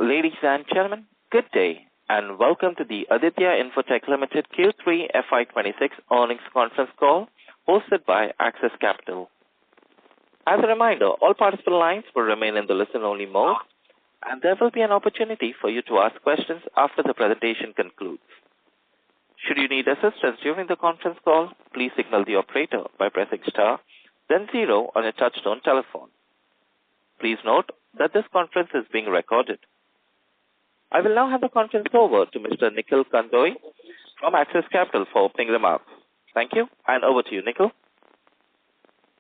Ladies and gentlemen, good day, and welcome to the Aditya Infotech Limited Q3FY26 earnings conference call hosted by Axis Capital. As a reminder, all participant lines will remain in the listen-only mode, and there will be an opportunity for you to ask questions after the presentation concludes. Should you need assistance during the conference call, please signal the operator by pressing star, then 0 on your touchtone telephone. Please note that this conference is being recorded. I will now hand the conference over to Mr. Nikhil Kandoi from Axis Capital for opening remarks. Thank you, and over to you, Nikhil.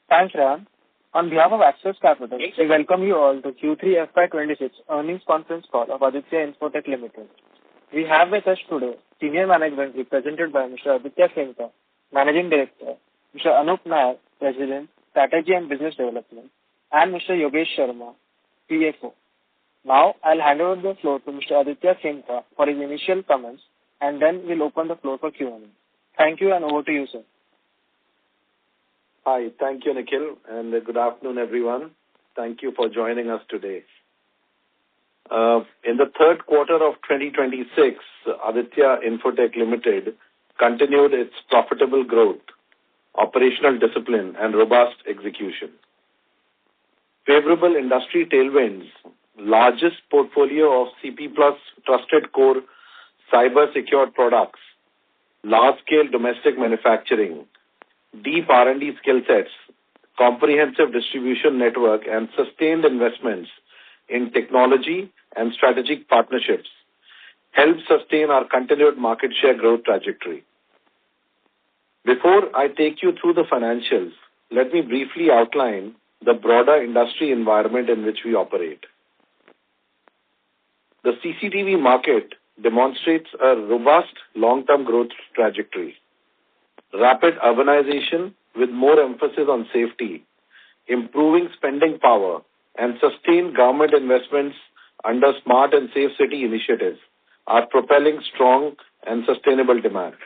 Thanks, Rayan. On behalf of Axis Capital, we welcome you all to Q3FY26 earnings conference call of Aditya Infotech Limited. We have with us today senior management represented by Mr. Aditya Khemka, Managing Director, Mr. Anup Nair, President, Strategy and Business Development, and Mr. Yogesh Sharma, CFO. Now, I'll hand over the floor to Mr. Aditya Khemka for his initial comments, and then we'll open the floor for Q&A. Thank you, and over to you, sir. Hi, thank you, Nikhil, and good afternoon, everyone. Thank you for joining us today. In the third quarter of 2026, Aditya Infotech Limited continued its profitable growth, operational discipline, and robust execution. Favorable industry tailwinds, largest portfolio of CP Plus trusted core cyber-secured products, large-scale domestic manufacturing, deep R&D skill sets, comprehensive distribution network, and sustained investments in technology and strategic partnerships help sustain our continued market share growth trajectory. Before I take you through the financials, let me briefly outline the broader industry environment in which we operate. The CCTV market demonstrates a robust long-term growth trajectory. Rapid urbanization with more emphasis on safety, improving spending power, and sustained government investments under smart and safe city initiatives are propelling strong and sustainable demand.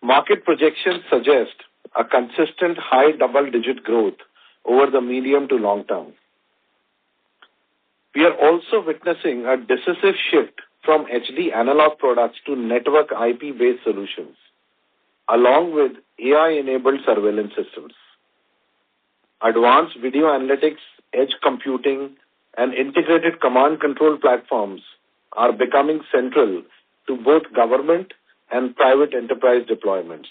Market projections suggest a consistent high double-digit growth over the medium to long term. We are also witnessing a decisive shift from HD analog products to network IP-based solutions, along with AI-enabled surveillance systems. Advanced video analytics, edge computing, and integrated command control platforms are becoming central to both government and private enterprise deployments,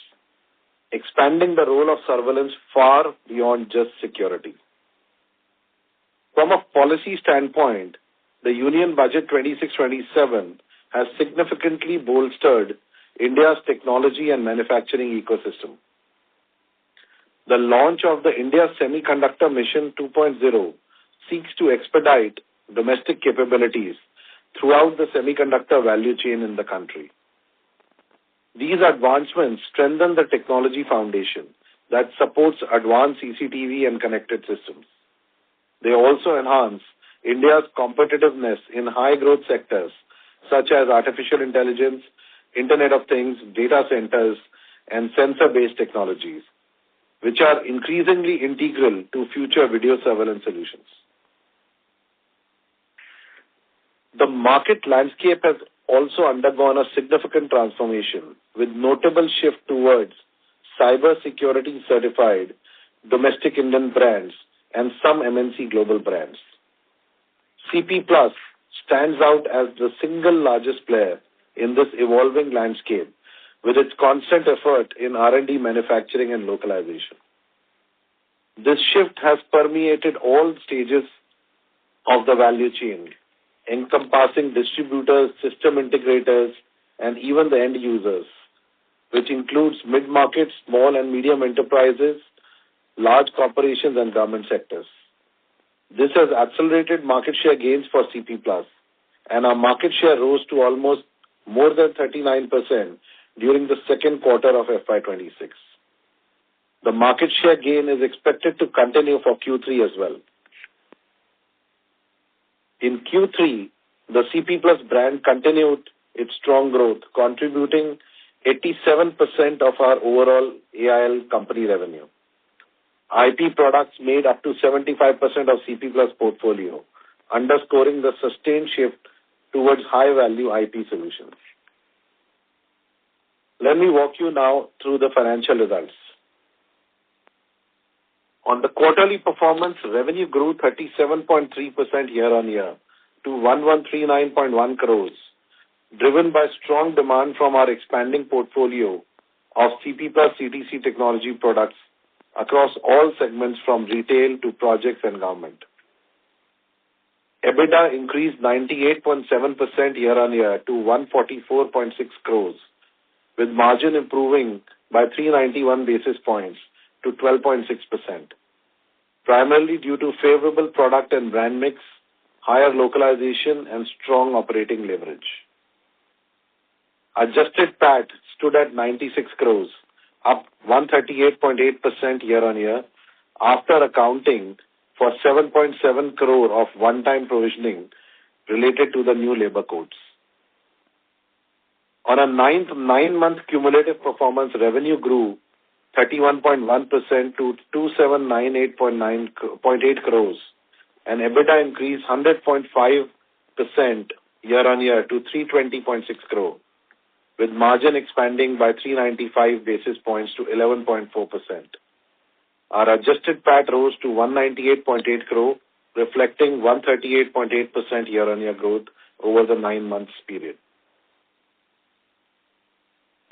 expanding the role of surveillance far beyond just security. From a policy standpoint, the Union Budget 26-27 has significantly bolstered India's technology and manufacturing ecosystem. The launch of the India Semiconductor Mission 2.0 seeks to expedite domestic capabilities throughout the semiconductor value chain in the country. These advancements strengthen the technology foundation that supports advanced CCTV and connected systems. They also enhance India's competitiveness in high-growth sectors such as artificial intelligence, Internet of Things, data centers, and sensor-based technologies, which are increasingly integral to future video surveillance solutions. The market landscape has also undergone a significant transformation, with notable shift towards cyber-security certified domestic Indian brands and some MNC global brands. CP Plus stands out as the single largest player in this evolving landscape with its constant effort in R&D, manufacturing, and localization. This shift has permeated all stages of the value chain, encompassing distributors, system integrators, and even the end users, which includes mid-market, small and medium enterprises, large corporations, and government sectors. This has accelerated market share gains for CP Plus, and our market share rose to almost more than 39% during the second quarter of FY26. The market share gain is expected to continue for Q3 as well. In Q3, the CP Plus brand continued its strong growth, contributing 87% of our overall AIL company revenue. IP products made up to 75% of CP Plus portfolio, underscoring the sustained shift towards high-value IP solutions. Let me walk you now through the financial results. On the quarterly performance, revenue grew 37.3% year-on-year to 1139.1 crores, driven by strong demand from our expanding portfolio of CP plus CTC technology products across all segments from retail to projects and government. EBITDA increased 98.7% year-on-year to 144.6 crores, with margin improving by 391 basis points to 12.6%, primarily due to favorable product and brand mix, higher localization, and strong operating leverage. Adjusted PAT stood at 96 crores, up 138.8% year-on-year, after accounting for 7.7 crore of one-time provisioning related to the new labor codes. On a nine-month cumulative performance, revenue grew 31.1% to 2798.8 crores, and EBITDA increased 100.5% year-on-year to 320.6 crore, with margin expanding by 395 basis points to 11.4%. Our adjusted PAT rose to 198.8 crore, reflecting 138.8% year-on-year growth over the 9 months period.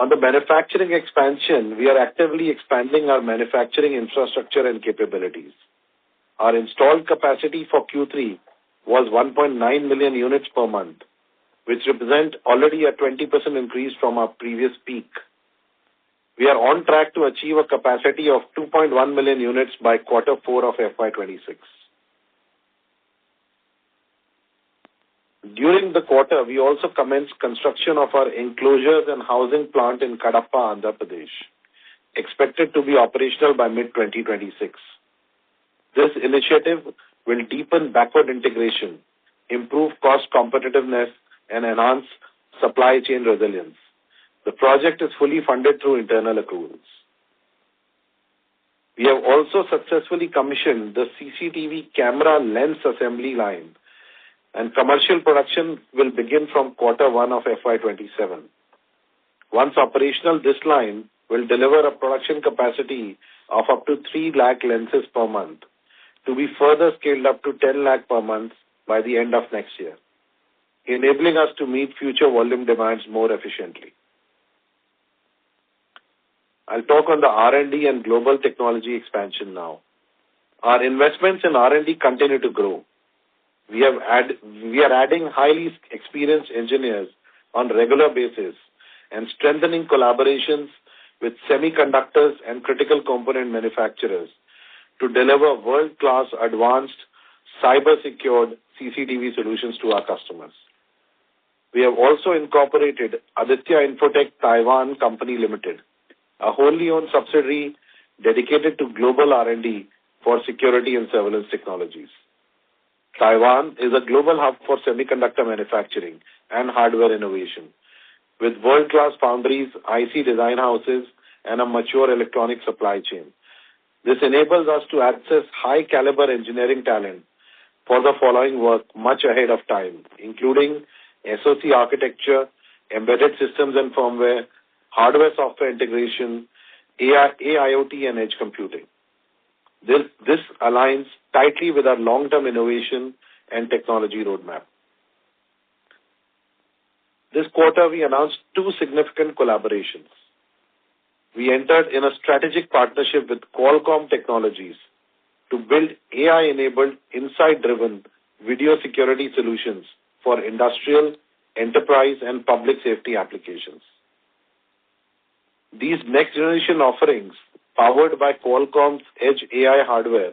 On the manufacturing expansion, we are actively expanding our manufacturing infrastructure and capabilities. Our installed capacity for Q3 was 1.9 million units per month, which represent already a 20% increase from our previous peak. We are on track to achieve a capacity of 2.1 million units by Q4 of FY26. During the quarter, we also commenced construction of our enclosures and housing plant in Kadapa, Andhra Pradesh, expected to be operational by mid-2026. This initiative will deepen backward integration, improve cost competitiveness, and enhance supply chain resilience. The project is fully funded through internal accruals. We have also successfully commissioned the CCTV camera lens assembly line, and commercial production will begin from Q1 of FY27. Once operational, this line will deliver a production capacity of up to 3 lakh lenses per month, to be further scaled up to 10 lakh per month by the end of next year, enabling us to meet future volume demands more efficiently. I'll talk on the R&D and global technology expansion now. Our investments in R&D continue to grow. We are adding highly experienced engineers on regular basis and strengthening collaborations with semiconductors and critical component manufacturers to deliver world-class advanced cyber-secured CCTV solutions to our customers. We have also incorporated Aditya Infotech Taiwan Company Limited, a wholly owned subsidiary dedicated to global R&D for security and surveillance technologies. Taiwan is a global hub for semiconductor manufacturing and hardware innovation, with world-class foundries, IC design houses, and a mature electronic supply chain. This enables us to access high-caliber engineering talent for the following work much ahead of time, including SoC architecture, embedded systems and firmware, hardware-software integration, AI, AIoT, and edge computing. This aligns tightly with our long-term innovation and technology roadmap. This quarter, we announced 2 significant collaborations. We entered in a strategic partnership with Qualcomm Technologies to build AI-enabled, insight-driven video security solutions for industrial, enterprise, and public safety applications. These next-generation offerings, powered by Qualcomm's edge AI hardware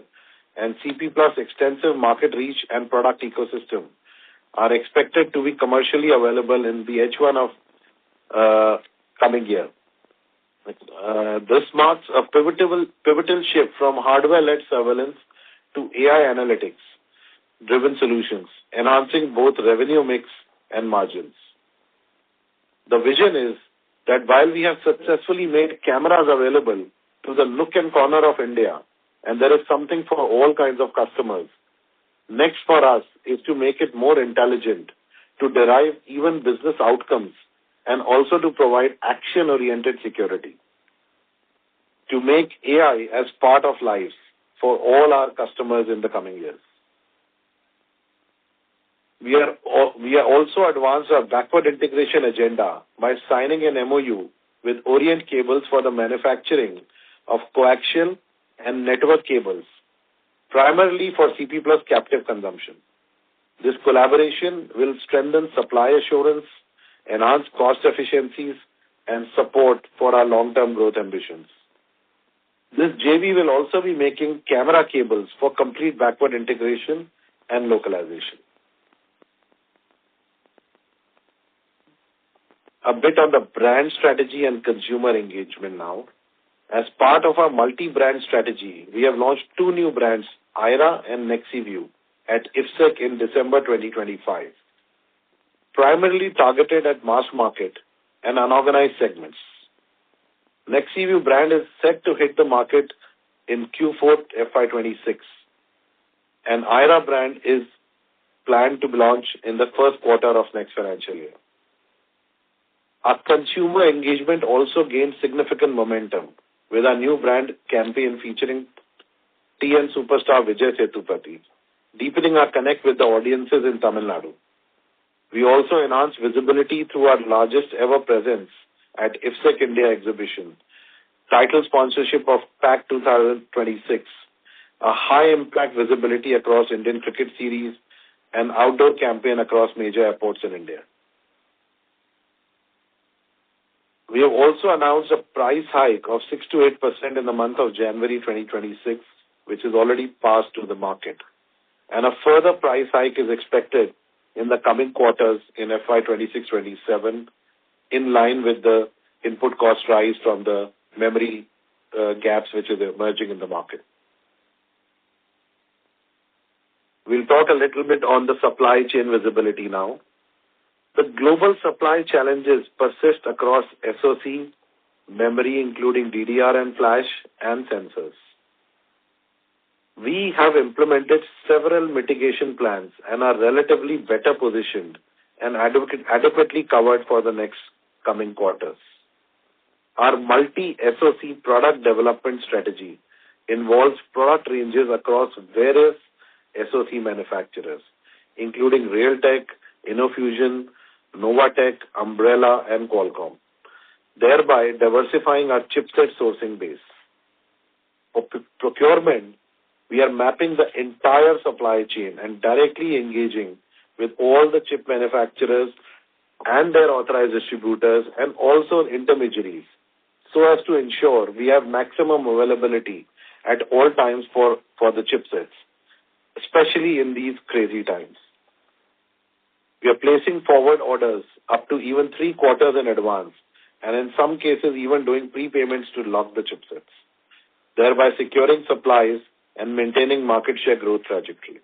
and CP Plus extensive market reach and product ecosystem, are expected to be commercially available in the H1 of coming year. This marks a pivotal shift from hardware-led surveillance to AI analytics-driven solutions, enhancing both revenue mix and margins. The vision is that while we have successfully made cameras available to the nook and corner of India, and there is something for all kinds of customers, Next for us is to make it more intelligent, to derive even business outcomes, and also to provide action-oriented security. To make AI as part of life for all our customers in the coming years. We are also advanced our backward integration agenda by signing an MOU with Orient Cables for the manufacturing of coaxial and network cables, primarily for CP Plus captive consumption. This collaboration will strengthen supply assurance, enhance cost efficiencies, and support for our long-term growth ambitions. This JV will also be making camera cables for complete backward integration and localization. A bit on the brand strategy and consumer engagement now. As part of our multi-brand strategy, we have launched 2 new brands, IRA and NexIView, at IFSEC in December 2025, primarily targeted at mass market and unorganized segments. NexIView brand is set to hit the market in Q4FY26, and IRA brand is planned to launch in the first quarter of next financial year. Our consumer engagement also gained significant momentum with our new brand campaign featuring TN superstar Vijay Sethupathi, deepening our connect with the audiences in Tamil Nadu. We also enhanced visibility through our largest ever presence at IFSEC India exhibition, title sponsorship of PAC 2026, a high-impact visibility across Indian cricket series, and outdoor campaign across major airports in India. We have also announced a price hike of 6 to 8% in the month of January 2026, which is already passed to the market. And a further price hike is expected in the coming quarters in FY26-27, in line with the input cost rise from the memory gaps which is emerging in the market. We'll talk a little bit on the supply chain visibility now. The global supply challenges persist across SoC, memory including DDR and flash, and sensors. We have implemented several mitigation plans and are relatively better positioned and adequately covered for the next coming quarters. Our multi-SoC product development strategy involves product ranges across various SoC manufacturers, including Realtek, InnoFusion, Novatech, Umbrella, and Qualcomm, thereby diversifying our chipset sourcing base. For procurement, we are mapping the entire supply chain and directly engaging with all the chip manufacturers and their authorized distributors and also intermediaries, so as to ensure we have maximum availability at all times for the chipsets, especially in these crazy times. We are placing forward orders up to even 3 quarters in advance, and in some cases even doing prepayments to lock the chipsets, thereby securing supplies and maintaining market share growth trajectory.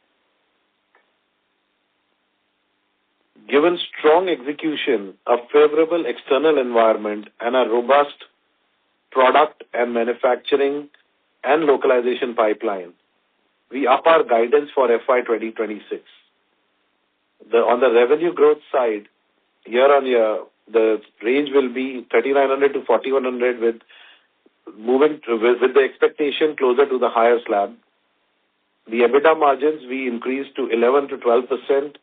Given strong execution, a favorable external environment, and a robust product and manufacturing and localization pipeline, we up our guidance for FY 2026. On the revenue growth side, year on year, the range will be 3,900 to 4,100 with the expectation closer to the higher slab. The EBITDA margins we increased to 11 to 12%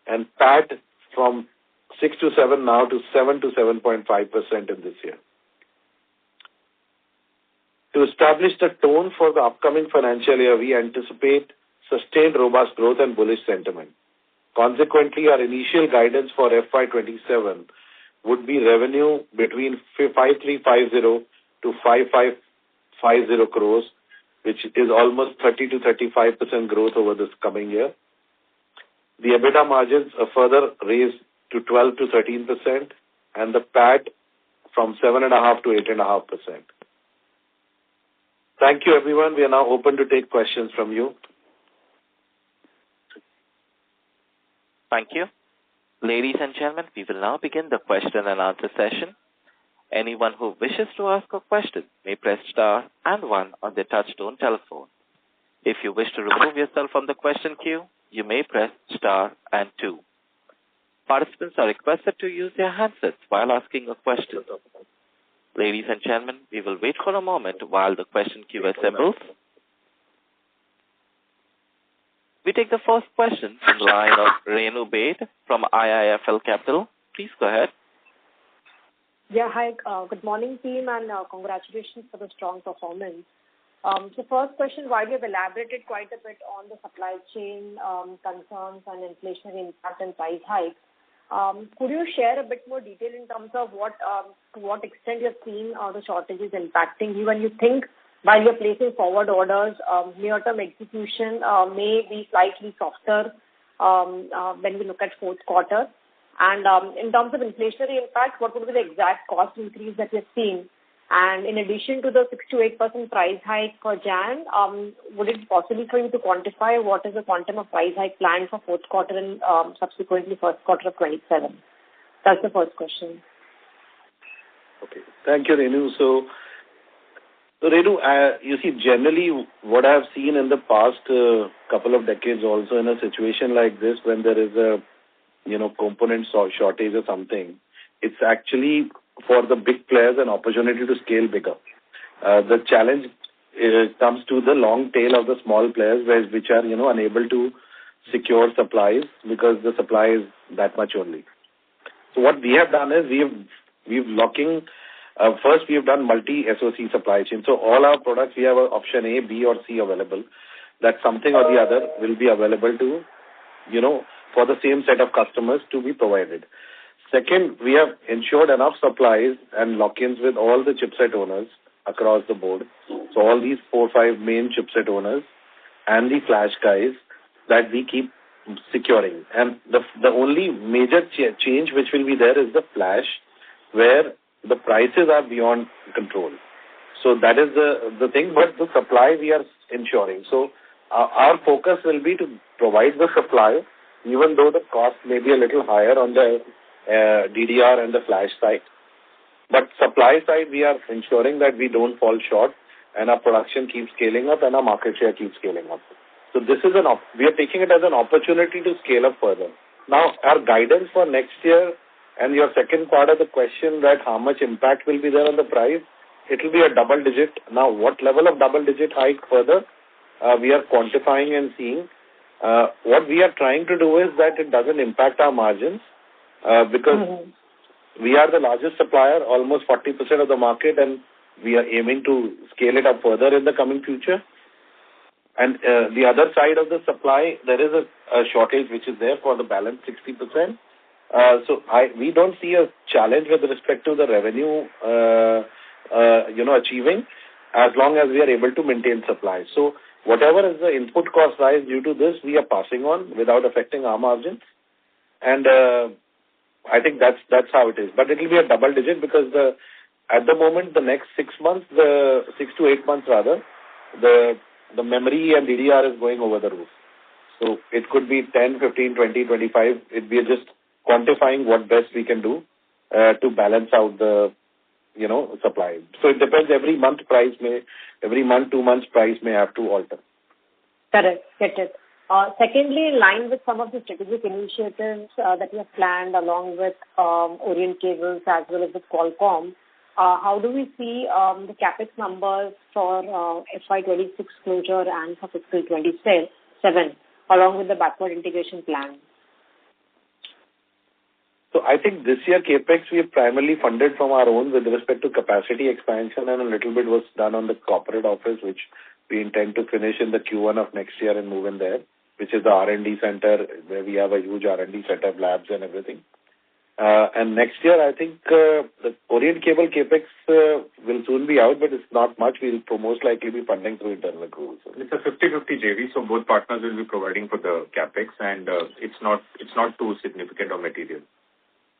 and PAT from 6 to 7 now to 7 to 7.5% in this year. To establish the tone for the upcoming financial year, we anticipate sustained robust growth and bullish sentiment. Consequently, our initial guidance for FY27 would be revenue between 5,350 to 5,550 crores, which is almost 30 to 35% growth over this coming year. The EBITDA margins are further raised to 12 to 13%, and the PAT from 7.5% to 8.5%. Thank you, everyone. We are now open to take questions from you. Thank you. Ladies and gentlemen, we will now begin the question and answer session. Anyone who wishes to ask a question may press star and 1 on their touchtone telephone. If you wish to remove yourself from the question queue, you may press star and 2. Participants are requested to use their handsets while asking a question. Ladies and gentlemen, we will wait for a moment while the question queue assembles. We take the first question from the line of Renu Baid from IIFL Capital. Please go ahead. Yeah, hi. Good morning, team, and congratulations for the strong performance. So first question, while you have elaborated quite a bit on the supply chain concerns and inflationary impact and price hikes, could you share a bit more detail in terms of to what extent you have seen the shortages impacting you, and you think while you're placing forward orders, near-term execution may be slightly softer when we look at fourth quarter? And in terms of inflationary impact, what would be the exact cost increase that you've seen? And in addition to the 6 to 8% price hike for Jan, would it be possible for you to quantify what is the quantum of price hike planned for fourth quarter and subsequently first quarter of 27? That's the first question. Okay. Thank you, Renu. So Renu, you see, generally what I have seen in the past couple of decades also in a situation like this, when there is a component shortage or something, it's actually for the big players an opportunity to scale bigger. The challenge comes to the long tail of the small players, which are unable to secure supplies because the supply is that much only. So what we have done is we've locking. First, we have done multi-SOC supply chain. So all our products, we have option A, B, or C available. That something or the other will be available to, for the same set of customers to be provided. Second, we have ensured enough supplies and lock-ins with all the chipset owners across the board. So all these 4 or 5 main chipset owners and the flash guys that we keep securing. And the only major change which will be there is the flash, where the prices are beyond control. So that is the thing, but the supply we are ensuring. So our focus will be to provide the supply, even though the cost may be a little higher on the DDR and the flash side. But supply side, we are ensuring that we don't fall short and our production keeps scaling up and our market share keeps scaling up. So this is we are taking it as an opportunity to scale up further. Now, our guidance for next year and your second part of the question, that how much impact will be there on the price, it will be a double digit. Now, what level of double digit hike further, we are quantifying and seeing. What we are trying to do is that it doesn't impact our margins because we are the largest supplier, almost 40% of the market, and we are aiming to scale it up further in the coming future. And the other side of the supply, there is a shortage which is there for the balance 60%. So we don't see a challenge with respect to the revenue, achieving, as long as we are able to maintain supply. So whatever is the input cost rise due to this, we are passing on without affecting our margins. And I think that's how it is. But it will be a double digit because at the moment, the next 6 months, the 6 to 8 months rather, the memory and DDR is going over the roof. So it could be 10, 15, 20, 25. We are just quantifying what best we can do to balance out the, supply. So it depends. Every month, 2 months price may have to alter. Correct. Get it. Secondly, in line with some of the strategic initiatives that you have planned along with Orient Cables as well as with Qualcomm, how do we see the capex numbers for FY26 closure and for fiscal 27, along with the backward integration plan? So I think this year capex we have primarily funded from our own with respect to capacity expansion, and a little bit was done on the corporate office, which we intend to finish in the Q1 of next year and move in there, which is the R&D center where we have a huge R&D setup, labs and everything. And next year, I think the Orient Cable capex will soon be out, but it's not much. We'll most likely be funding through internal accruals. It's a 50-50 JV, so both partners will be providing for the capex, and it's not too significant or material.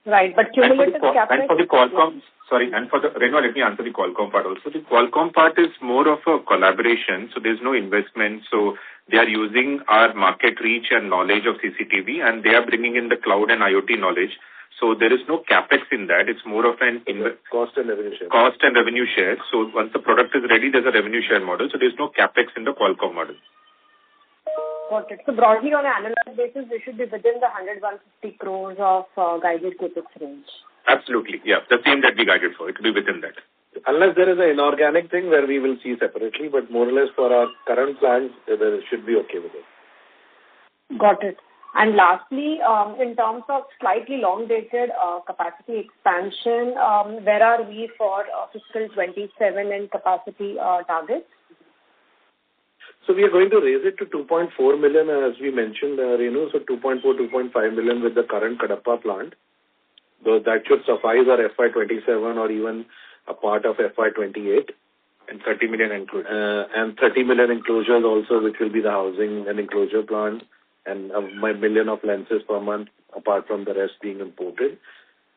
Right, but cumulative capex. And for the Qualcomm, Renu, let me answer the Qualcomm part also. The Qualcomm part is more of a collaboration, so there's no investment. So they are using our market reach and knowledge of CCTV, and they are bringing in the cloud and IoT knowledge. So there is no capex in that. It's more of an cost and revenue share. Cost and revenue share. So once the product is ready, there's a revenue share model. So there's no capex in the Qualcomm model. Got it. So broadly on an annualized basis, we should be within the 100-150 crores of guided CapEx range. Absolutely. Yeah. The same that we guided for. It will be within that. Unless there is an inorganic thing where we will see separately, but more or less for our current plans, there should be okay with it. Got it. And lastly, in terms of slightly long-dated capacity expansion, where are we for fiscal 27 and capacity targets? So we are going to raise it to 2.4 million, as we mentioned, so 2.4, 2.5 million with the current Kadapa plant. Though that should suffice our FY27 or even a part of FY28. And 30 million enclosures. And 30 million enclosures also, which will be the housing and enclosure plant, and a million of lenses per month, apart from the rest being imported.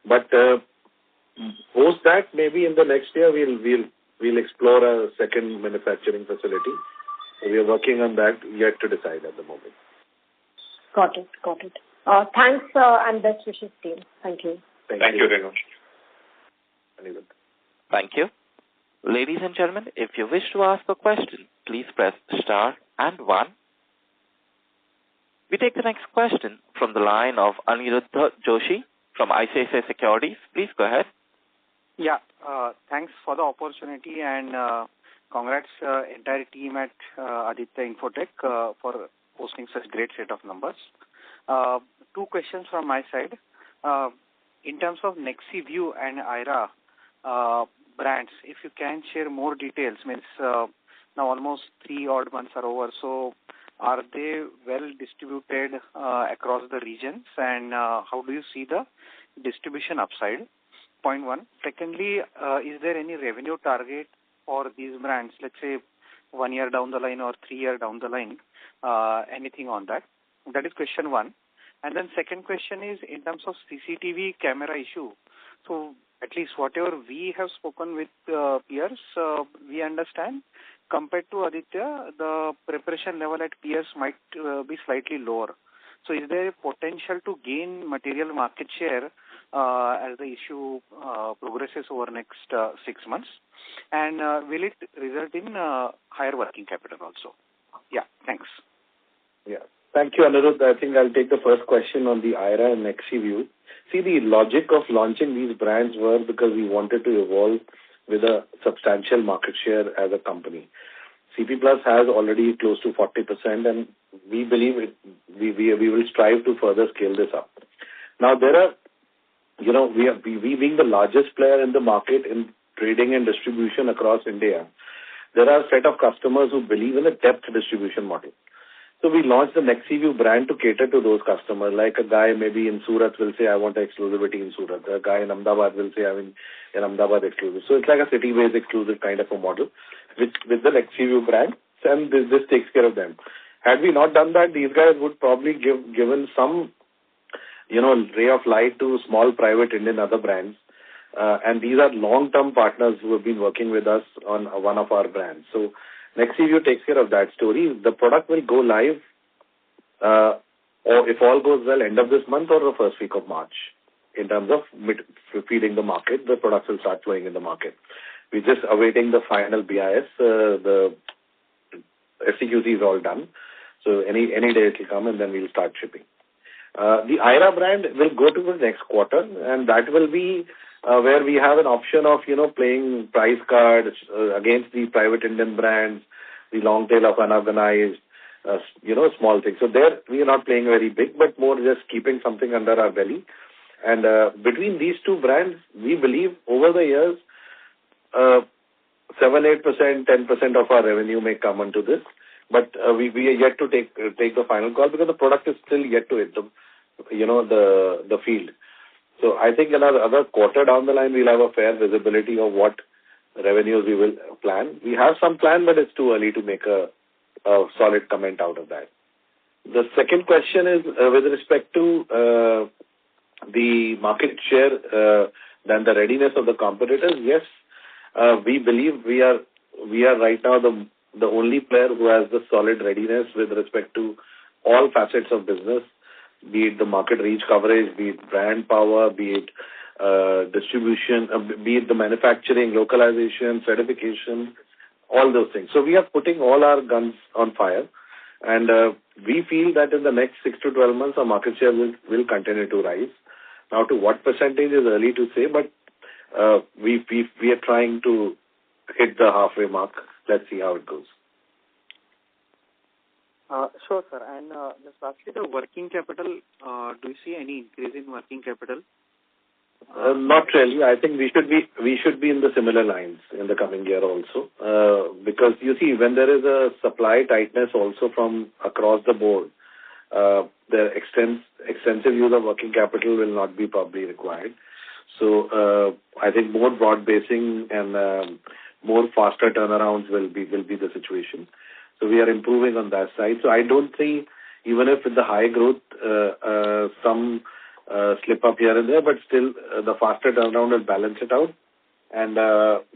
But post that, maybe in the next year, we'll explore a second manufacturing facility. So we are working on that, yet to decide at the moment. Got it. Thanks and best wishes, team. Thank you. Thank you, Renu. Thank you. Ladies and gentlemen, if you wish to ask a question, please press star and 1. We take the next question from the line of Aniruddha Joshi from ICICI Securities. Please go ahead. Yeah, thanks for the opportunity and congrats entire team at Aditya Infotech for posting such great set of numbers. 2 questions from my side. In terms of NexiView and IRA brands, if you can share more details, means now almost 3 odd months are over, so are they well distributed across the regions, and how do you see the distribution upside? Point 1. Secondly, is there any revenue target for these brands, let's say 1 year down the line or 3 year down the line? Anything on that? That is question 1. And then second question is in terms of CCTV camera issue. So at least whatever we have spoken with peers, we understand compared to Aditya, the preparation level at peers might be slightly lower. So is there a potential to gain material market share as the issue progresses over next 6 months? And will it result in higher working capital also? Yeah, thanks. Yeah. Thank you, Aniruddha. I think I'll take the first question on the IRA and NexiView. See, the logic of launching these brands were because we wanted to evolve with a substantial market share as a company. CP Plus has already close to 40%, and we believe we will strive to further scale this up. Now, there are, we being the largest player in the market in trading and distribution across India, there are a set of customers who believe in a depth distribution model. So we launched the NexiView brand to cater to those customers. Like a guy maybe in Surat will say, I want exclusivity in Surat. A guy in Ahmedabad will say, I mean, in Ahmedabad exclusive. So it's like a city-based exclusive kind of a model with the NexiView brand, and this takes care of them. Had we not done that, these guys would probably given some, ray of light to small private Indian other brands. And these are long-term partners who have been working with us on one of our brands. So NexiView takes care of that story. The product will go live, or if all goes well, end of this month or the first week of March. In terms of feeding the market, the products will start flowing in the market. We're just awaiting the final BIS. The SCQC is all done. So any day it will come and then we'll start shipping. The IRA brand will go to the next quarter, and that will be where we have an option of, playing price cards against the private Indian brands, the long tail of unorganized, small things. So there we are not playing very big, but more just keeping something under our belly. And between these 2 brands, we believe over the years, 7-8%, 10% of our revenue may come into this. But we are yet to take the final call because the product is still yet to hit the field. So I think another quarter down the line, we'll have a fair visibility of what revenues we will plan. We have some plan, but it's too early to make a solid comment out of that. The second question is with respect to the market share and the readiness of the competitors. Yes, we believe we are right now the only player who has the solid readiness with respect to all facets of business, be it the market reach coverage, be it brand power, be it distribution, be it the manufacturing, localization, certification, all those things. So we are putting all our guns on fire, And we feel that in the next 6 to 12 months, our market share will continue to rise. Now, to what percentage is early to say, but we are trying to hit the halfway mark. Let's see how it goes. Sure, sir. And just lastly, the working capital, do you see any increase in working capital? Not really. I think we should be in the similar lines in the coming year also. Because you see, when there is a supply tightness also from across the board, the extensive use of working capital will not be probably required. So I think more broad basing and more faster turnarounds will be the situation. So we are improving on that side. So I don't think, even if with the high growth, some slip up here and there, but still the faster turnaround will balance it out. And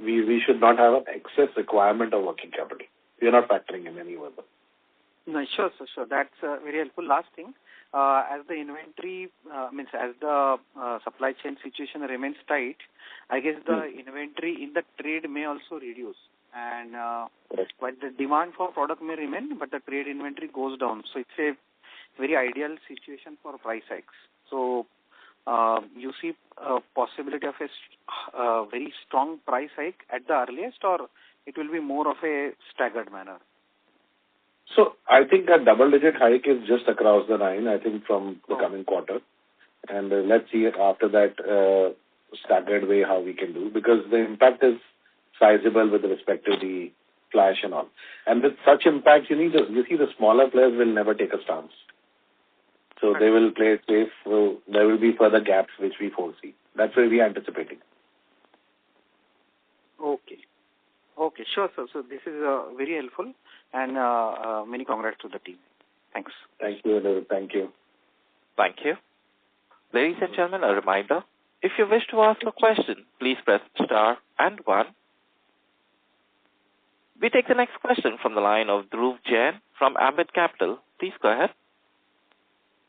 we should not have an excess requirement of working capital. We are not factoring in any other. No, sure, sure. That's very helpful. Last thing, as the inventory, as the supply chain situation remains tight, I guess the inventory in the trade may also reduce. And while the demand for product may remain, but the trade inventory goes down. So it's a very ideal situation for price hikes. So you see a possibility of a very strong price hike at the earliest, or it will be more of a staggered manner? So I think a double-digit hike is just across the line, I think, from the coming quarter. And let's see after that staggered way how we can do, because the impact is sizable with respect to the flash and all. And with such impact, you see the smaller players will never take a stance. So they will play it safe. So there will be further gaps which we foresee. That's where we are anticipating. Okay, sure, sir. So this is very helpful, and many congrats to the team. Thanks. Thank you. Thank you. Thank you. Ladies and gentlemen, a reminder. If you wish to ask a question, please press star and 1. We take the next question from the line of Dhruv Jain from Ambit Capital. Please go ahead.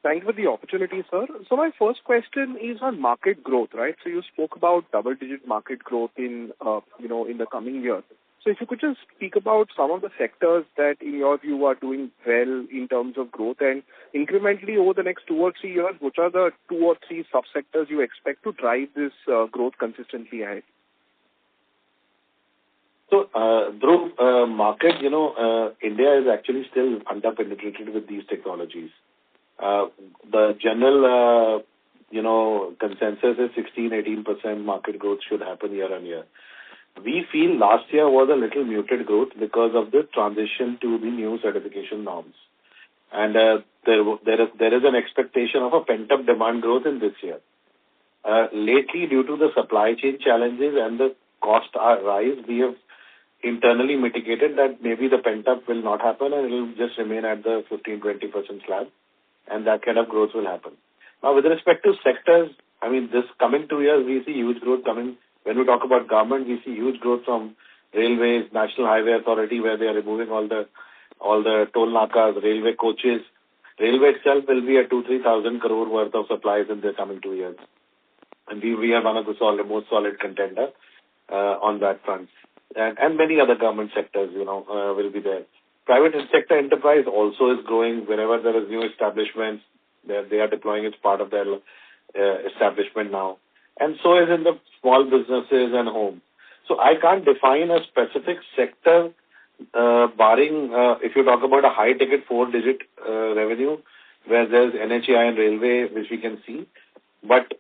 Thank you for the opportunity, sir. So my first question is on market growth, right? So you spoke about double-digit market growth in the coming year. So if you could just speak about some of the sectors that, in your view, are doing well in terms of growth, and incrementally over the next 2 or 3 years, which are the 2 or 3 subsectors you expect to drive this growth consistently ahead? So, Dhruv, market, India is actually still under-penetrated with these technologies. The general, consensus is 16-18% market growth should happen year on year. We feel last year was a little muted growth because of the transition to the new certification norms. And there is an expectation of a pent-up demand growth in this year. Lately, due to the supply chain challenges and the cost rise, we have internally mitigated that maybe the pent-up will not happen and it will just remain at the 15-20% slab. And that kind of growth will happen. Now, with respect to sectors, this coming 2 years, we see huge growth coming. When we talk about government, we see huge growth from railways, National Highway Authority, where they are removing all the toll nakas, railway coaches. Railway itself will be a 2,000-3,000 crore worth of supplies in the coming 2 years. And we are one of the most solid contender on that front. And many other government sectors, will be there. Private sector enterprise also is growing. Wherever there is new establishments, they are deploying as part of their establishment now. And so is in the small businesses and home. So I can't define a specific sector barring if you talk about a high-ticket 4-digit revenue where there's NHAI and railway, which we can see. But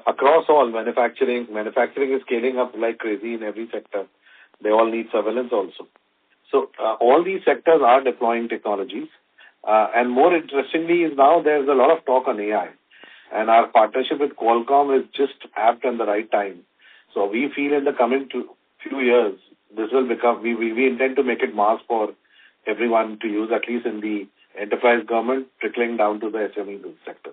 across all, manufacturing is scaling up like crazy in every sector. They all need surveillance also. So all these sectors are deploying technologies. And more interestingly is now there's a lot of talk on AI. And our partnership with Qualcomm is just apt in the right time. So we feel in the coming few years, this will become, we intend to make it mass for everyone to use, at least in the enterprise government, trickling down to the SME sector.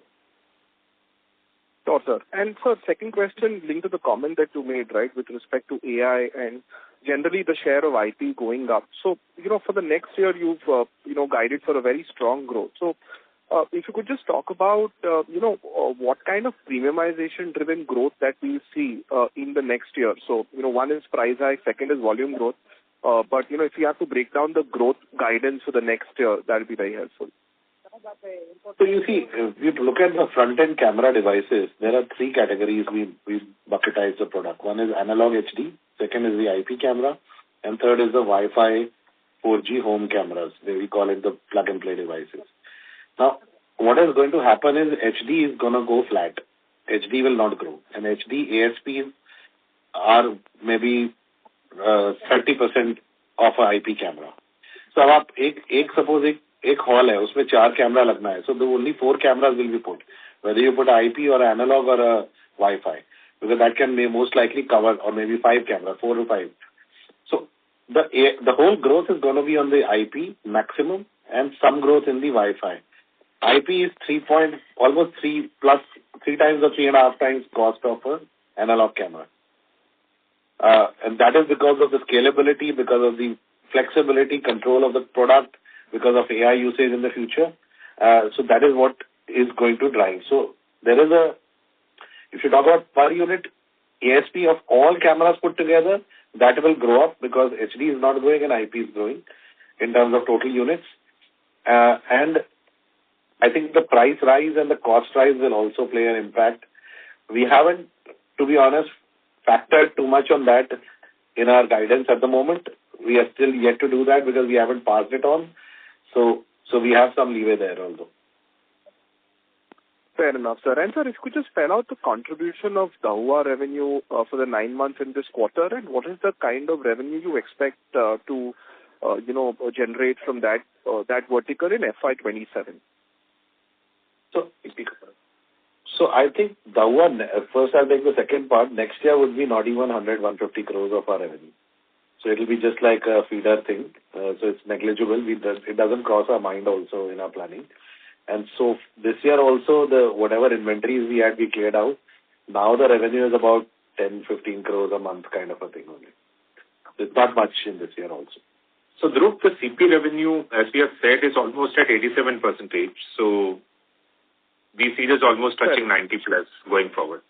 Sure, sir. And sir, second question linked to the comment that you made, right, with respect to AI and generally the share of IP going up. So, for the next year, you've, guided for a very strong growth. So, if you could just talk about, what kind of premiumization-driven growth that we see in the next year. So, one is price hike, second is volume growth. But, if you have to break down the growth guidance for the next year, that will be very helpful. So you see, if you look at the front-end camera devices, there are three categories we bucketize the product. One is analog HD, second is the IP camera, and third is the Wi-Fi 4G home cameras, where we call it the plug-and-play devices. Now, what is going to happen is HD is going to go flat. HD will not grow. And HD ASPs are maybe 30% of a IP camera. So अब आप suppose एक hall है, उसमें 4 camera लगना है. So the only 4 cameras will be put, whether you put IP or analog or a Wi-Fi, because that can be most likely cover, or maybe 5 cameras, 4 or 5. So the whole growth is going to be on the IP maximum and some growth in the Wi-Fi. IP is almost 3 times or 3.5 times cost of an analog camera. And that is because of the scalability, because of the flexibility, control of the product, because of AI usage in the future. So that is what is going to drive. So there is if you talk about per unit ASP of all cameras put together, that will grow up because HD is not growing and IP is growing in terms of total units. And I think the price rise and the cost rise will also play an impact. We haven't, to be honest, factored too much on that in our guidance at the moment. We are still yet to do that because we haven't passed it on. So we have some leeway there also. Fair enough, sir. And sir, if you could just spell out the contribution of Dahua revenue for the 9 months in this quarter, and what is the kind of revenue you expect to generate from that vertical in FY27? So I think Dahua, first I'll take the second part. Next year would be not even 100-150 crores of our revenue. So it will be just like a feeder thing. So it's negligible. It doesn't cross our mind also in our planning. And so this year also, whatever inventories we had, we cleared out. Now the revenue is about 10-15 crores a month kind of a thing only. It's not much in this year also. So Dhruv, the CP revenue, as we have said, is almost at 87%. So we see this almost touching 90 plus going forward.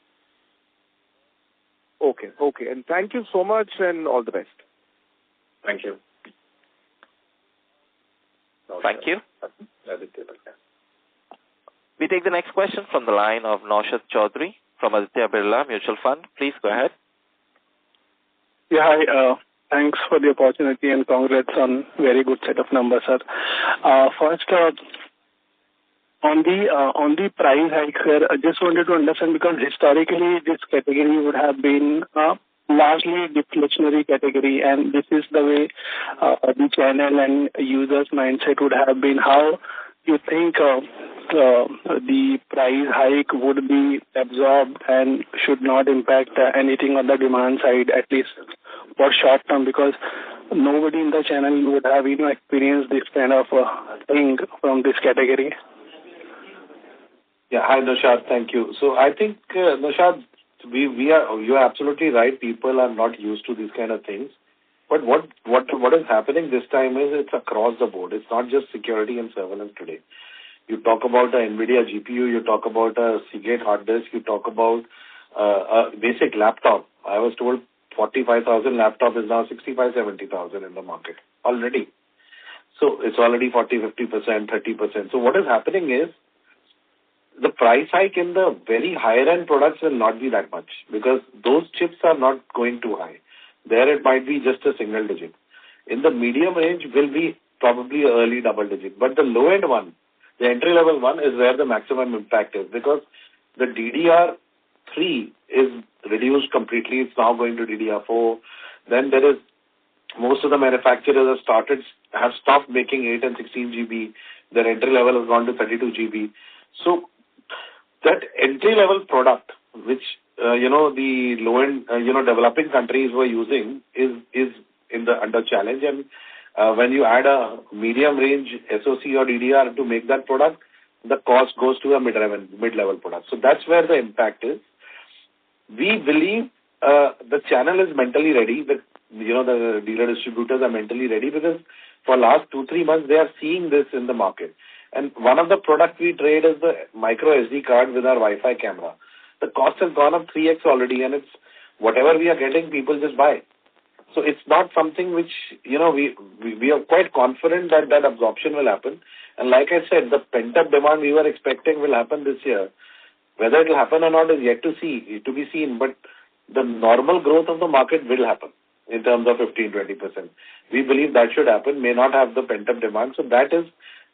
Okay. And thank you so much and all the best. Thank you. Thank you. We take the next question from the line of Naushad Chaudhary from Aditya Birla Mutual Fund. Please go ahead. Yeah, hi. Thanks for the opportunity and congrats on very good set of numbers, sir. First, on the price hike, sir, I just wanted to understand, because historically this category would have been largely deflationary category, and this is the way the channel and users' mindset would have been. How you think the price hike would be absorbed and should not impact anything on the demand side, at least for short term, because nobody in the channel would have experienced this kind of thing from this category? Yeah, hi Naushad, thank you. So I think Naushad, you are absolutely right. People are not used to these kind of things. But what is happening this time is it's across the board. It's not just security and surveillance today. You talk about a NVIDIA GPU, you talk about a Seagate hard disk, you talk about a basic laptop. I was told 45,000 laptop is now 65,000-70,000 in the market already. So it's already 40-50%, 30%. So what is happening is the price hike in the very higher end products will not be that much because those chips are not going too high. There it might be just a single digit. In the medium range will be probably early double digit. But the low end one, the entry level one, is where the maximum impact is because the DDR3 is reduced completely. It's now going to DDR4. Then there is most of the manufacturers have stopped making 8 and 16 GB. Their entry level has gone to 32 GB. So that entry level product, which the low end developing countries were using, is under challenge. And when you add a medium range SoC or DDR to make that product, the cost goes to a mid level product. So that's where the impact is. We believe the channel is mentally ready. The dealer distributors are mentally ready because for last 2-3 months they are seeing this in the market. And one of the products we trade is the micro SD card with our Wi-Fi camera. The cost has gone up 3x already, and it's whatever we are getting, people just buy. So it's not something which, we are quite confident that that absorption will happen. And like I said, the pent-up demand we were expecting will happen this year. Whether it will happen or not is yet to be seen, but the normal growth of the market will happen in terms of 15-20%. We believe that should happen, may not have the pent-up demand. So that is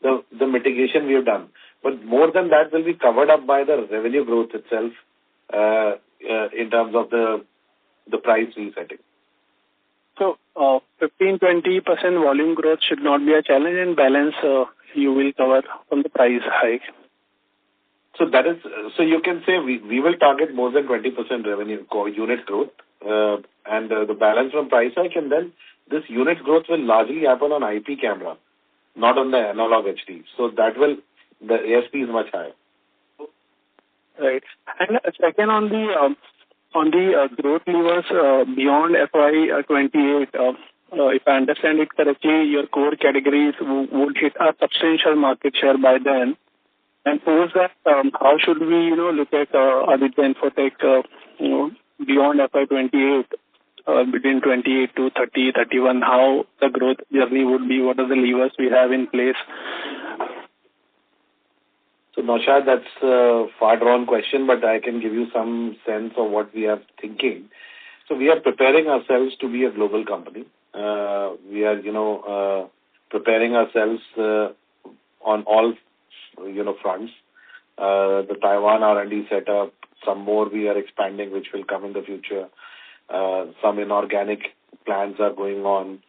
the mitigation we have done. But more than that will be covered up by the revenue growth itself in terms of the price resetting. So 15-20% volume growth should not be a challenge, and balance you will cover from the price hike. So that is, so you can say we will target more than 20% revenue unit growth, and the balance from price hike, and then this unit growth will largely happen on IP camera, not on the analog HD. So that will, the ASP is much higher. Right. And second, on the growth levers beyond FY28, if I understand it correctly, your core categories would hit a substantial market share by then. And post that, how should we, look at Aditya Infotech, beyond FY28, between 28 to 30, 31, how the growth journey would be? What are the levers we have in place? So, Naushad, that's a far-drawn question, but I can give you some sense of what we are thinking. So we are preparing ourselves to be a global company. We are, preparing ourselves on all, fronts. The Taiwan R&D setup, some more we are expanding, which will come in the future. Some inorganic plans are going on.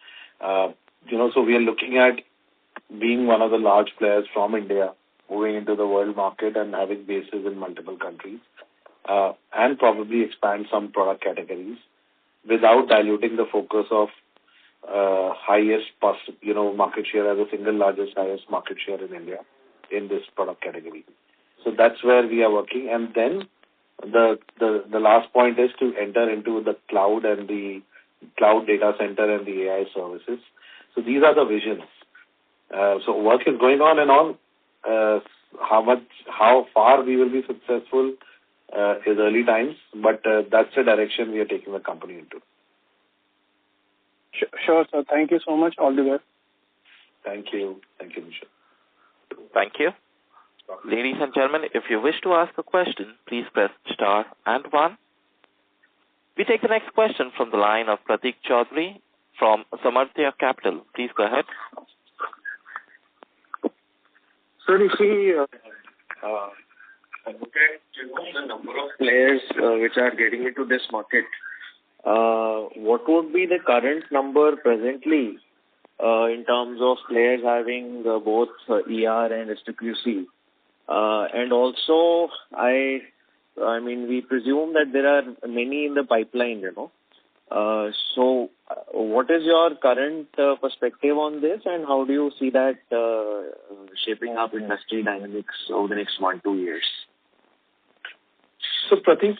So we are looking at being one of the large players from India, moving into the world market and having bases in multiple countries, and probably expand some product categories without diluting the focus of highest market share as a single largest highest market share in India in this product category. So that's where we are working. And then the last point is to enter into the cloud and the cloud data center and the AI services. So these are the visions. So work is going on and on. How far we will be successful is early times, but that's the direction we are taking the company into. Sure, sir. Thank you so much. All the best. Thank you. Thank you, Michelle. Thank you. Ladies and gentlemen, if you wish to ask a question, please press star and 1. We take the next question from the line of Pratik Chaudhary from Samarthya Capital. Please go ahead. So you see, look at the number of players which are getting into this market. What would be the current number presently in terms of players having both ER and STQC? And also, I mean, we presume that there are many in the pipeline, So what is your current perspective on this, and how do you see that shaping up industry dynamics over the next 1-2 years? So, Pratik,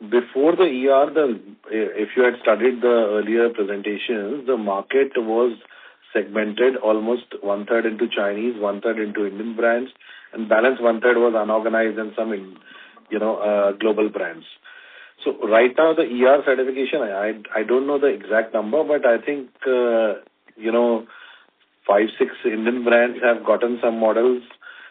before the ER, if you had studied the earlier presentations, the market was segmented almost 1/3 into Chinese, 1/3 into Indian brands, and balance 1/3 was unorganized and some, global brands. So right now the ER certification, I don't know the exact number, but I think, 5-6 Indian brands have gotten some models,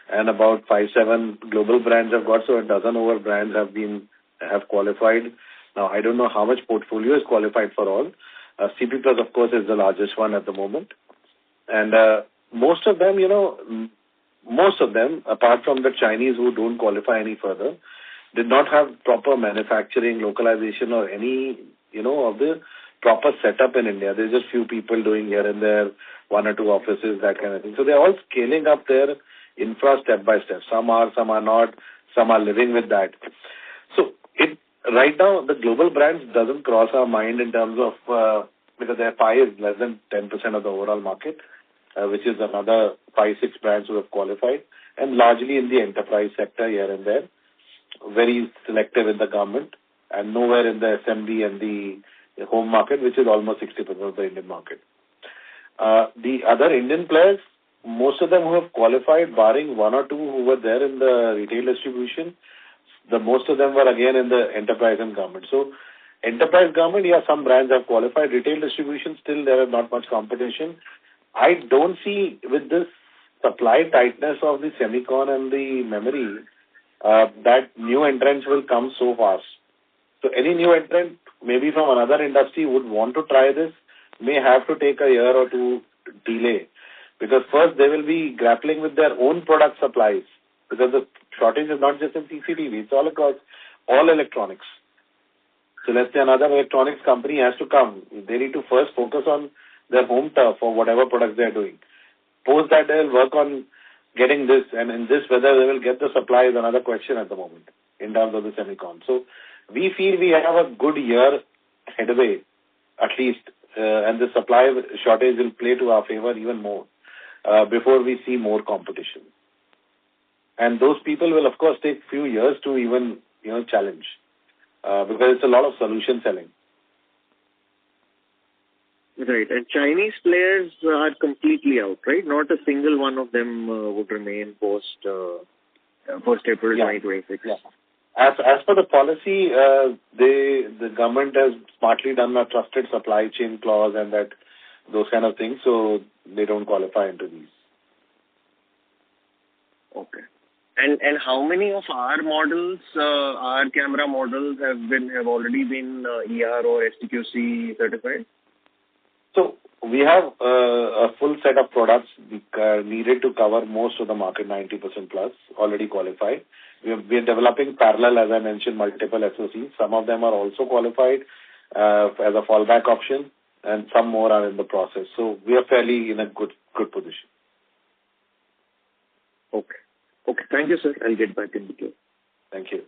and about 5-7 global brands have got, so a dozen over brands have qualified. Now, I don't know how much portfolio is qualified for all. CP Plus, of course, is the largest one at the moment. And most of them, apart from the Chinese who don't qualify any further, did not have proper manufacturing, localization, or any, of the proper setup in India. There's just few people doing here and there, 1 or 2 offices, that kind of thing. So they're all scaling up their infra step by step. Some are not, some are living with that. So right now, the global brands doesn't cross our mind in terms of, because their pie is less than 10% of the overall market, which is another 5-6 brands who have qualified, and largely in the enterprise sector here and there, very selective in the government, and nowhere in the SMB and the home market, which is almost 60% of the Indian market. The other Indian players, most of them who have qualified, barring 1 or 2 who were there in the retail distribution, most of them were again in the enterprise and government. So Enterprise government, yeah, some brands have qualified. Retail distribution, still there is not much competition. I don't see with this supply tightness of the semicon and the memory that new entrants will come so fast. So any new entrant, maybe from another industry, would want to try this, may have to take a year or two delay. Because first they will be grappling with their own product supplies. Because the shortage is not just in CCTV, it's all across all electronics. So let's say another electronics company has to come. They need to first focus on their home turf for whatever products they are doing. Post that, they'll work on getting this. And in this, whether they will get the supply is another question at the moment in terms of the semicon. So we feel we have a good year headway, at least, and the supply shortage will play to our favor even more before we see more competition. And those people will, of course, take few years to even, challenge because it's a lot of solution selling. Right. And Chinese players are completely out, right? Not a single one of them would remain post April 2026. Yeah. As per the policy, the government has smartly done a trusted supply chain clause and those kind of things, so they don't qualify into these. Okay. And how many of our models, our camera models, have already been ER or STQC certified? So we have a full set of products needed to cover most of the market, 90% plus, already qualified. We are developing parallel, as I mentioned, multiple SoCs. Some of them are also qualified as a fallback option, and some more are in the process. So we are fairly in a good position. Okay. Thank you, sir. I'll get back in the queue. Thank you.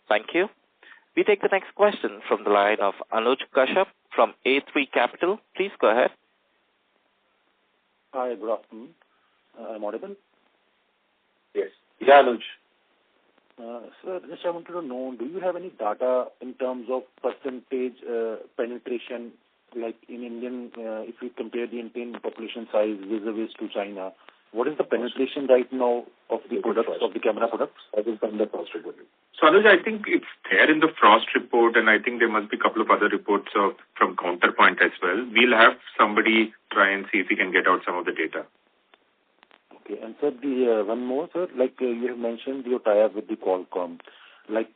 Thank you. We take the next question from the line of Anuj Kashyap from A3 Capital. Please go ahead. Hi, good afternoon. I'm audible? Yes. Yeah, Anuj. Sir, just I wanted to know, do you have any data in terms of percentage penetration, like in Indian, if we compare the Indian population size vis-a-vis to China, what is the penetration right now of the products, of the camera products? I will send the Frost report. So, Anuj, I think it's there in the Frost report, and I think there must be a couple of other reports from Counterpoint as well. We'll have somebody try and see if we can get out some of the data. Okay, and sir, the one more, sir, like you have mentioned your tie-up with the Qualcomm. Like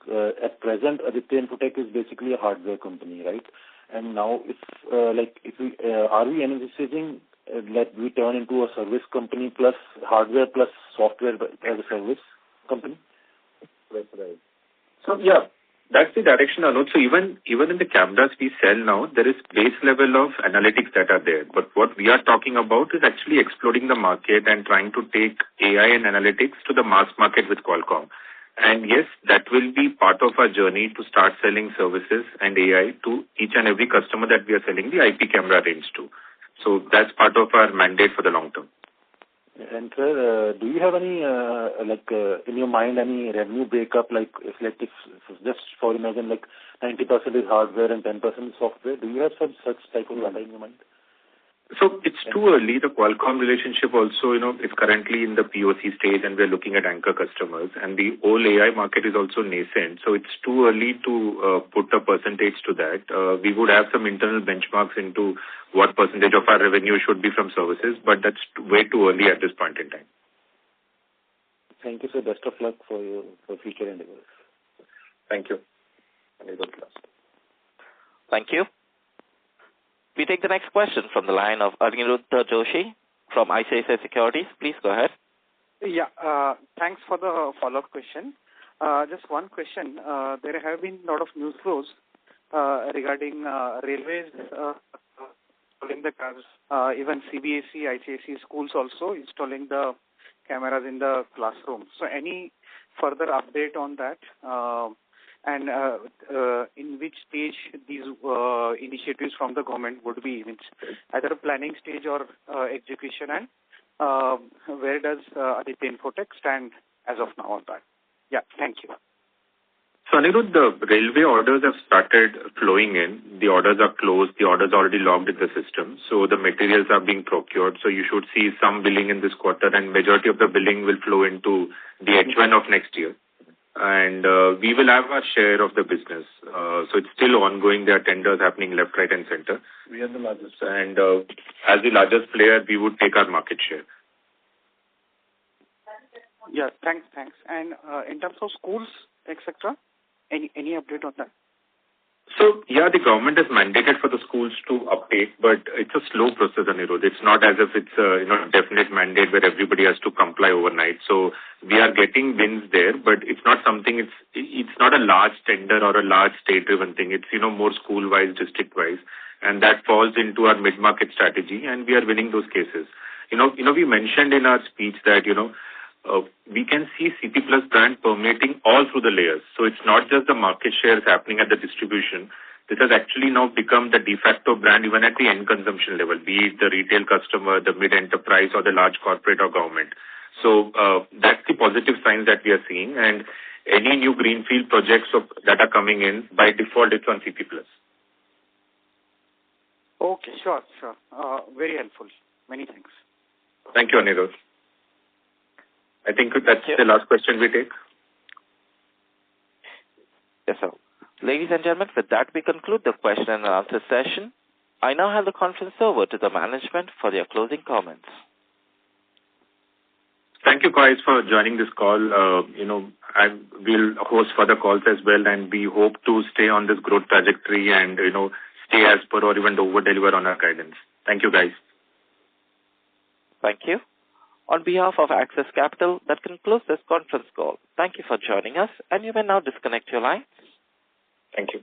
at present, Aditya Infotech is basically a hardware company, right? And now, if we are we envisaging that we turn into a service company plus hardware plus software as a service company? That's right. So yeah, that's the direction, Anuj. So even in the cameras we sell now, there is base level of analytics that are there. But what we are talking about is actually exploring the market and trying to take AI and analytics to the mass market with Qualcomm. And yes, that will be part of our journey to start selling services and AI to each and every customer that we are selling the IP camera range to. So that's part of our mandate for the long term. And sir, do you have any in your mind any revenue breakup, like if just for imagine like 90% is hardware and 10% is software? Do you have such type of data in your mind? So it's too early. The Qualcomm relationship also, is currently in the POC stage, and we're looking at anchor customers. And the whole AI market is also nascent, so it's too early to put a percentage to that. We would have some internal benchmarks into what percentage of our revenue should be from services, but that's way too early at this point in time. Thank you, sir. Best of luck for your future endeavors. Thank you. Thank you. We take the next question from the line of Aniruddha Joshi from ICICI Securities. Please go ahead. Yeah, thanks for the follow-up question. Just one question. There have been a lot of news flows regarding railways installing the cars, even CBSE, ICSE schools also installing the cameras in the classroom. So any further update on that? And in which stage these initiatives from the government would be, either planning stage or execution, and where does Aditya Infotech stand as of now on that? Yeah, thank you. So, Anirudh, the railway orders have started flowing in. The orders are closed. The orders are already logged in the system. So the materials are being procured. So you should see some billing in this quarter, and majority of the billing will flow into the H1 of next year. and we will have our share of the business. So it's still ongoing. There are tenders happening left, right, and center. We are the largest. And as the largest player, we would take our market share. Yeah, thanks. And in terms of schools, etc., any update on that? So, yeah, the government has mandated for the schools to update, but it's a slow process, Anirudh. It's not as if it's a definite mandate where everybody has to comply overnight. So we are getting wins there, but it's not something, it's not a large tender or a large state-driven thing. It's, more school-wise, district-wise, and that falls into our mid-market strategy, and we are winning those cases. We mentioned in our speech that, we can see CP Plus brand permeating all through the layers. So it's not just the market shares happening at the distribution. This has actually now become the de facto brand even at the end consumption level, be it the retail customer, the mid-enterprise, or the large corporate or government. So that's the positive signs that we are seeing. And any new greenfield projects that are coming in, by default, it's on CP Plus. Okay, sure. Very helpful. Many thanks. Thank you, Anirudh. I think that's the last question we take. Yes, sir. Ladies and gentlemen, with that, we conclude the question and answer session. I now have the conference over to the management for their closing comments. Thank you, guys, for joining this call. We'll host further calls as well, and we hope to stay on this growth trajectory and, stay as per or even over-deliver on our guidance. Thank you, guys. Thank you. On behalf of Axis Capital, that concludes this conference call. Thank you for joining us, and you may now disconnect your line. Thank you.